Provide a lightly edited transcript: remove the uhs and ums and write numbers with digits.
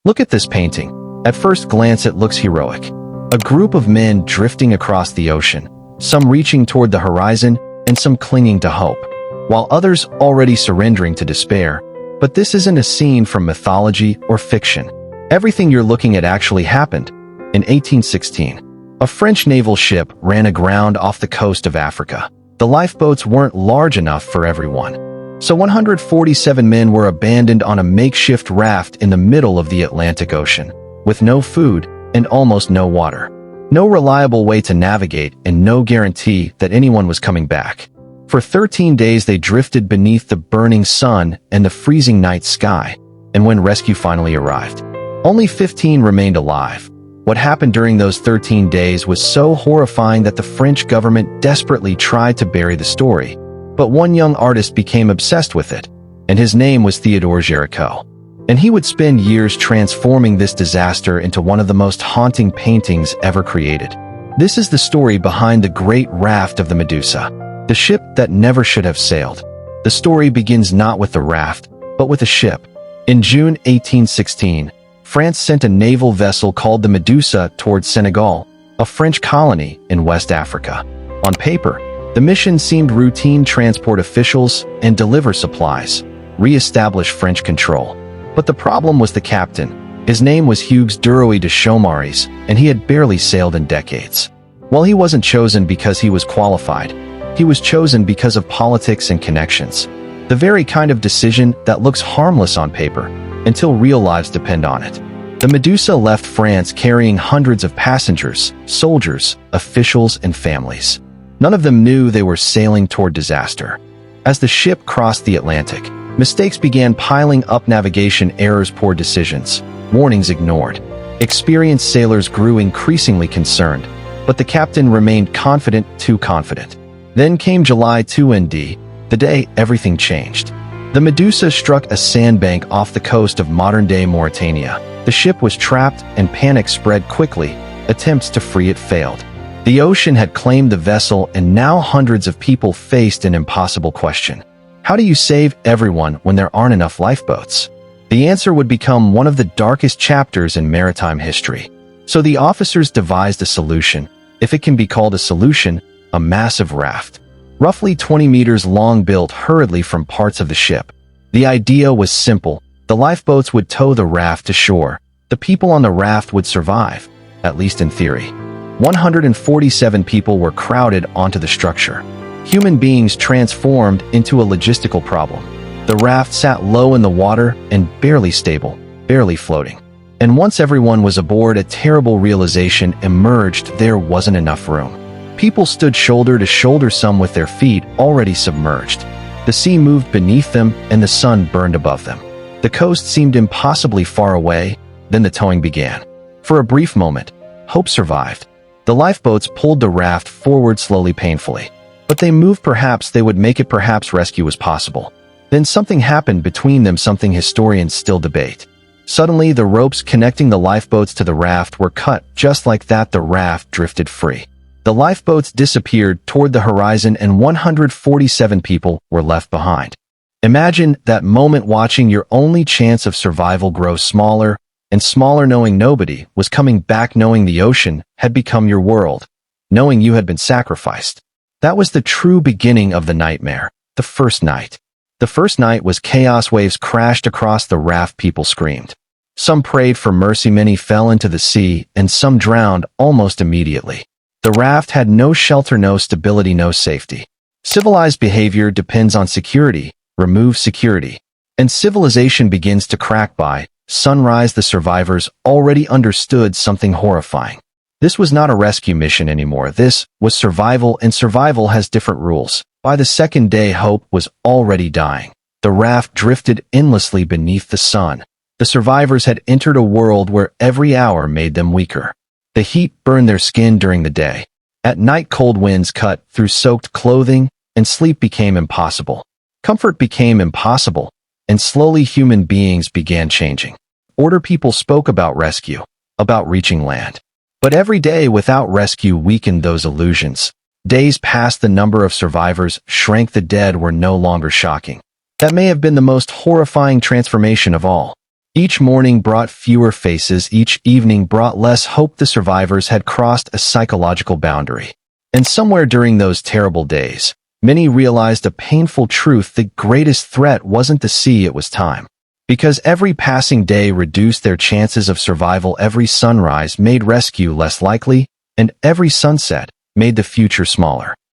Look at this painting. At first glance it looks heroic. A group of men drifting across the ocean, some reaching toward the horizon and some clinging to hope, while others already surrendering to despair. But this isn't a scene from mythology or fiction. Everything you're looking at actually happened. In 1816, a French naval ship ran aground off the coast of Africa. The lifeboats weren't large enough for everyone, so 147 men were abandoned on a makeshift raft in the middle of the Atlantic Ocean, with no food and almost no water. No reliable way to navigate and no guarantee that anyone was coming back. For 13 days they drifted beneath the burning sun and the freezing night sky, and when rescue finally arrived, only 15 remained alive. What happened during those 13 days was so horrifying that the French government desperately tried to bury the story, but one young artist became obsessed with it, and his name was Theodore Géricault. And he would spend years transforming this disaster into one of the most haunting paintings ever created. This is the story behind the great Raft of the Medusa, the ship that never should have sailed. The story begins not with the raft, but with a ship. In June 1816, France sent a naval vessel called the Medusa towards Senegal, a French colony in West Africa. On paper, the mission seemed routine: transport officials and deliver supplies, re-establish French control. But the problem was the captain. His name was Hugues Duroy de Chaumaris, and he had barely sailed in decades. Well, he wasn't chosen because he was qualified. He was chosen because of politics and connections. The very kind of decision that looks harmless on paper, until real lives depend on it. The Medusa left France carrying hundreds of passengers, soldiers, officials, and families. None of them knew they were sailing toward disaster. As the ship crossed the Atlantic, mistakes began piling up: navigation errors, poor decisions, warnings ignored. Experienced sailors grew increasingly concerned, but the captain remained confident, too confident. Then came July 2nd, the day everything changed. The Medusa struck a sandbank off the coast of modern-day Mauritania. The ship was trapped and panic spread quickly. Attempts to free it failed. The ocean had claimed the vessel, and now hundreds of people faced an impossible question. How do you save everyone when there aren't enough lifeboats? The answer would become one of the darkest chapters in maritime history. So the officers devised a solution, if it can be called a solution, a massive raft, roughly 20 meters long, built hurriedly from parts of the ship. The idea was simple. The lifeboats would tow the raft to shore. The people on the raft would survive, at least in theory. 147 people were crowded onto the structure. Human beings transformed into a logistical problem. The raft sat low in the water and barely stable, barely floating. And once everyone was aboard, a terrible realization emerged: there wasn't enough room. People stood shoulder to shoulder, some with their feet already submerged. The sea moved beneath them and the sun burned above them. The coast seemed impossibly far away. Then the towing began. For a brief moment, hope survived. The lifeboats pulled the raft forward slowly, painfully. But they moved. Perhaps they would make it. Perhaps rescue was possible. Then something happened between them, something historians still debate. Suddenly, the ropes connecting the lifeboats to the raft were cut. Just like that, the raft drifted free. The lifeboats disappeared toward the horizon, and 147 people were left behind. Imagine that moment, watching your only chance of survival grow smaller and smaller, knowing nobody was coming back, knowing the ocean had become your world, knowing you had been sacrificed. That was the true beginning of the nightmare. The first night. The first night was chaos. Waves crashed across the raft. People screamed. Some prayed for mercy. Many fell into the sea, and some drowned almost immediately. The raft had no shelter, no stability, no safety. Civilized behavior depends on security. Remove security, and civilization begins to crack. By sunrise, the survivors already understood something horrifying. This was not a rescue mission anymore. This was survival, and survival has different rules. By the second day, hope was already dying. The raft drifted endlessly beneath the sun. The survivors had entered a world where every hour made them weaker. The heat burned their skin during the day. At night, cold winds cut through soaked clothing, and sleep became impossible. Comfort became impossible, and slowly human beings began changing. Older people spoke about rescue, about reaching land. But every day without rescue weakened those illusions. Days passed, the number of survivors shrank, the dead were no longer shocking. That may have been the most horrifying transformation of all. Each morning brought fewer faces, each evening brought less hope. The survivors had crossed a psychological boundary. And somewhere during those terrible days, many realized a painful truth: the greatest threat wasn't the sea, it was time. Because every passing day reduced their chances of survival, every sunrise made rescue less likely, and every sunset made the future smaller.